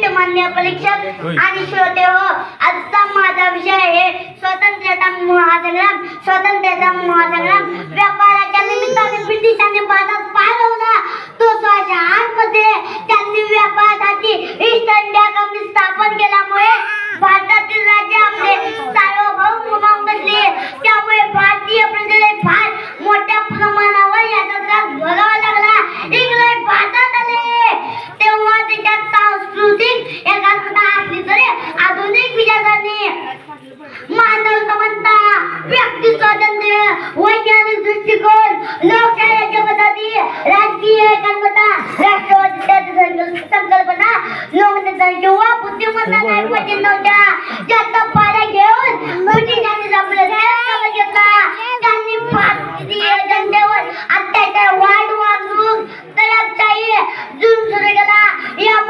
आदरणीय मान्य परीक्षक आणि श्रोते हो, आजचा माझा विषय आहे स्वातंत्र्याचा महासंग्राम. स्वातंत्र्याचा महासंग्राम. व्यापाराच्या निमित्ताने ब्रिटिशांनी भारतात पाय रोवला. तो 1608 मध्ये त्यांनी व्यापारासाठी ईस्ट इंडिया कंपनी स्थापन केल्यामुळे भारतातील राज्य आपले सार्वभौम म्हणून बसले. त्यामुळे भारतीय प्रजेला फार मोठ्या प्रमाणावर याचा त्रास भोगावा लागला. इंग्रज भारतात आले तेव्हा त्याच्यात सांस्कृतिक एकात्मता असली तरी आधुनिक विचारांनी मानव समानता, व्यक्ती स्वातंत्र्य, वैज्ञानिक दृष्टिकोन, लोकशाहीच्या पद्धती, राजकीय एकात्मता,